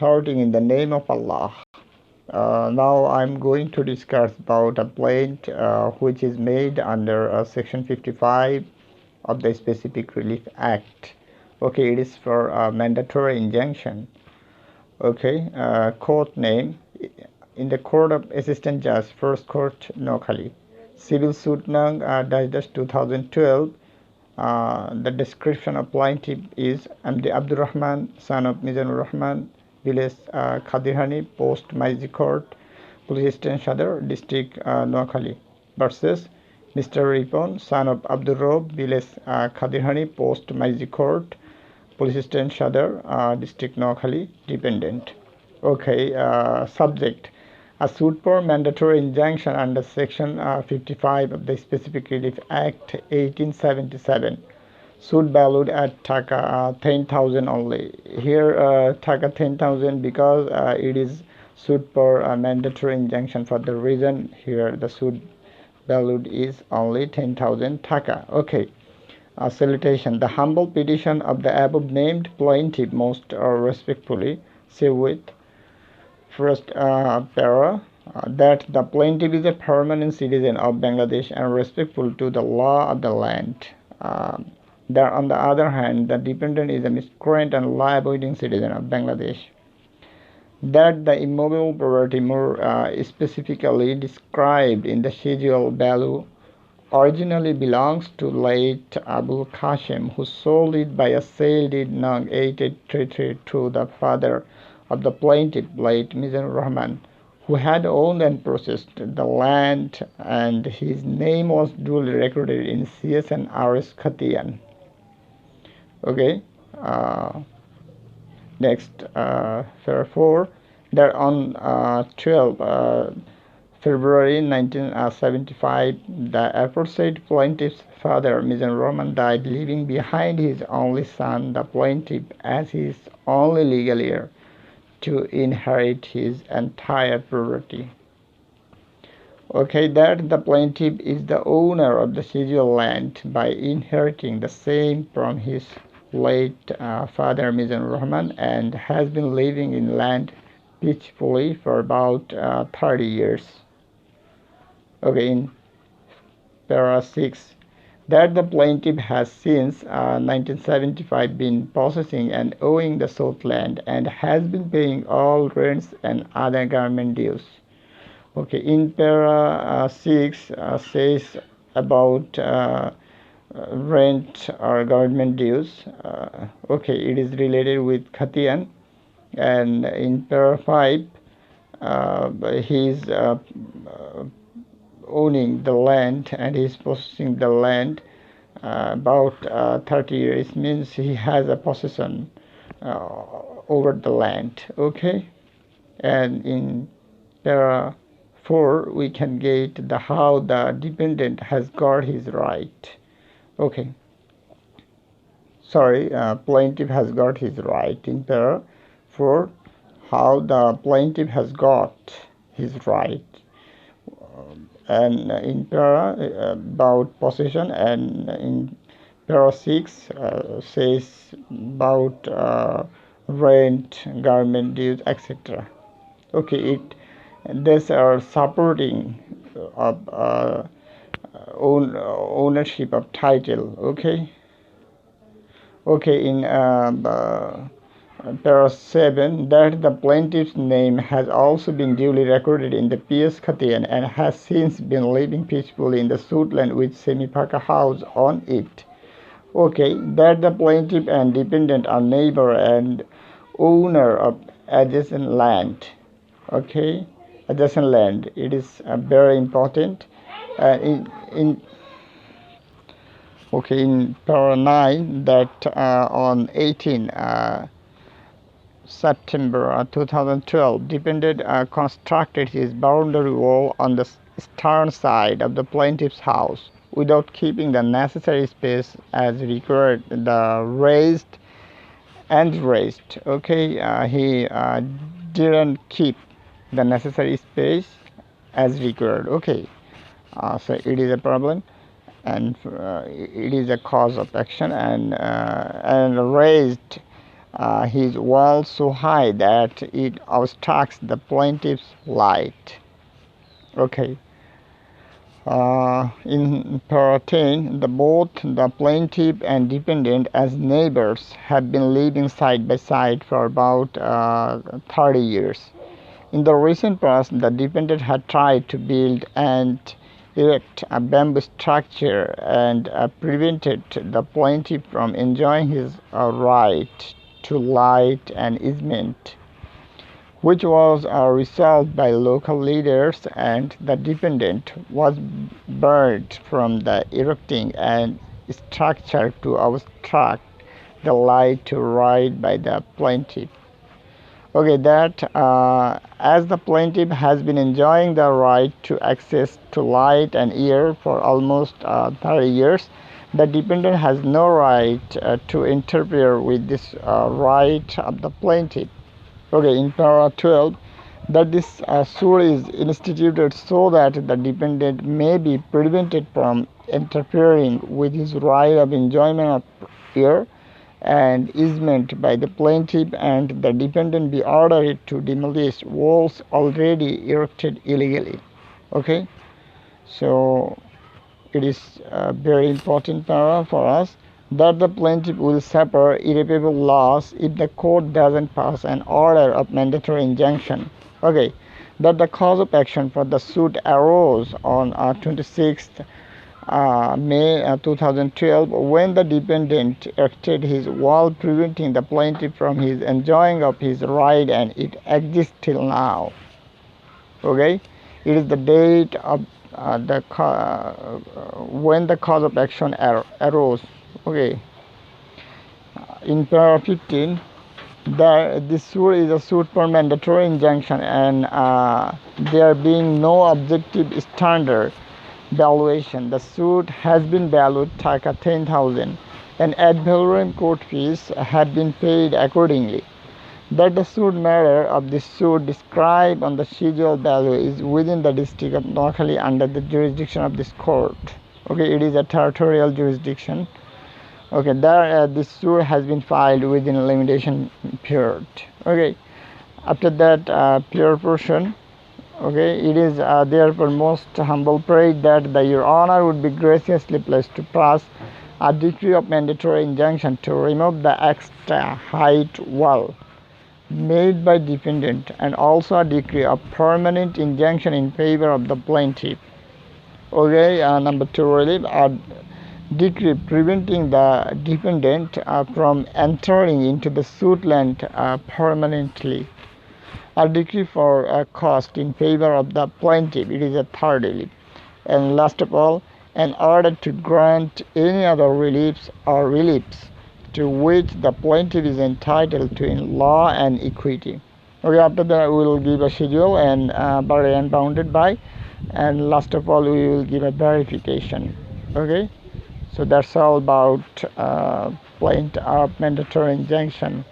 starting in the name of Allah. Now I'm going to discuss about a plaint which is made under Section 55 of the Specific Relief Act. Okay, it is for a mandatory injunction. Okay, court name in the Court of Assistant Judge, First Court, Noakhali. Civil suit nang -2012. The description of plaintiff is MD Abdurrahman, son of Mizanur Rahman, village Khadirhani, post Maiji Court, police station Sadar, district Noakhali, versus Mr. Ripon, son of Abdur Rob, village Khadirhani, post Maiji Court, police station Sadar, district Noakhali, dependent. Okay, subject. A suit for mandatory injunction under Section 55 of the Specific Relief Act 1877. Suit valued at Taka 10,000 only. Here Taka 10,000 because it is suit for a mandatory injunction. For the reason here the suit valued is only 10,000 Taka. Okay. Salutation. The humble petition of the above named plaintiff most respectfully say with first para that the plaintiff is a permanent citizen of Bangladesh and respectful to the law of the land. That on the other hand, the dependent is a miscreant and law-abiding citizen of Bangladesh. That the immovable property more specifically described in the schedule value originally belongs to late Abul Qasim, who sold it by a sale deed Nung 8833 to the father of the plaintiff, late Mizanur Rahman, who had owned and possessed the land, and his name was duly recorded in CS and RS Khatian. Okay. Next, therefore, that on 12 February 1975, the aforesaid plaintiff's father, Mizanur Rahman, died, leaving behind his only son, the plaintiff, as his only legal heir, to inherit his entire property. Okay, that the plaintiff is the owner of the scheduled land by inheriting the same from his late father Mizanur Rahman and has been living in land peacefully for about 30 years. Okay, in para 6, that the plaintiff has since 1975 been possessing and owing the sought land and has been paying all rents and other government dues. Okay, in para 6 says about rent or government dues. Okay, it is related with Khatian. And in para 5, he is owning the land and he is possessing the land about 30 years. Means he has a possession over the land. Okay, and in para 4 we can get the how the dependent has got his right. Okay, sorry, plaintiff has got his right. In para 4, how the plaintiff has got his right, and in para about possession, and in para 6 says about rent, government dues, etc. Okay, these are supporting of ownership of title. Okay, in para 7, that the plaintiff's name has also been duly recorded in the PS Khatian and has since been living peacefully in the suit land with semi-paka house on it. Okay, that the plaintiff and dependent are neighbor and owner of adjacent land. Okay, adjacent land, it is very important. In para 9, that on 18 September 2012, dependent constructed his boundary wall on the stern side of the plaintiff's house without keeping the necessary space as required. The raised. Okay, he didn't keep the necessary space as required. Okay, so it is a problem, and it is a cause of action, and raised his wall so high that it obstructs the plaintiff's light. Okay. In para 10, both the plaintiff and defendant as neighbors have been living side by side for about 30 years. In the recent past, the defendant had tried to build and erect a bamboo structure and prevented the plaintiff from enjoying his right to light and easement, which was resolved by local leaders, and the defendant was barred from the erecting and structure to obstruct the right to ride by the plaintiff. Okay, that as the plaintiff has been enjoying the right to access to light and air for almost 30 years, the defendant has no right to interfere with this right of the plaintiff. Okay, in para 12, that this suit is instituted so that the defendant may be prevented from interfering with his right of enjoyment of air and easement by the plaintiff, and the defendant be ordered to demolish walls already erected illegally. Okay, so it is a very important para for us that the plaintiff will suffer irreparable loss if the court doesn't pass an order of mandatory injunction. Okay, that the cause of action for the suit arose on 26th May 2012 when the defendant erected his wall preventing the plaintiff from his enjoying of his right, and it exists till now. Okay, it is the date of when the cause of action arose. Okay, in para 15, this suit is a suit for mandatory injunction, and there being no objective standard valuation, the suit has been valued like 10,000, and ad valorem court fees had been paid accordingly. That the suit matter of this suit described on the schedule value is within the district of Noakhali under the jurisdiction of this court. Okay, it is a territorial jurisdiction. Okay, there this suit has been filed within a limitation period. Okay, after that pure portion. Okay, it is therefore most humble prayer that your honor would be graciously pleased to pass a decree of mandatory injunction to remove the extra height wall made by defendant, and also a decree of permanent injunction in favor of the plaintiff. Okay, number 2, relief a decree preventing the defendant from entering into the suit land permanently. A decree for a cost in favor of the plaintiff, it is a third relief. And last of all, an order to grant any other reliefs or reliefs to which the plaintiff is entitled to in law and equity. Okay, after that we will give a schedule and by and bounded by, and last of all we will give a verification. Okay, so that's all about plaint of mandatory injunction.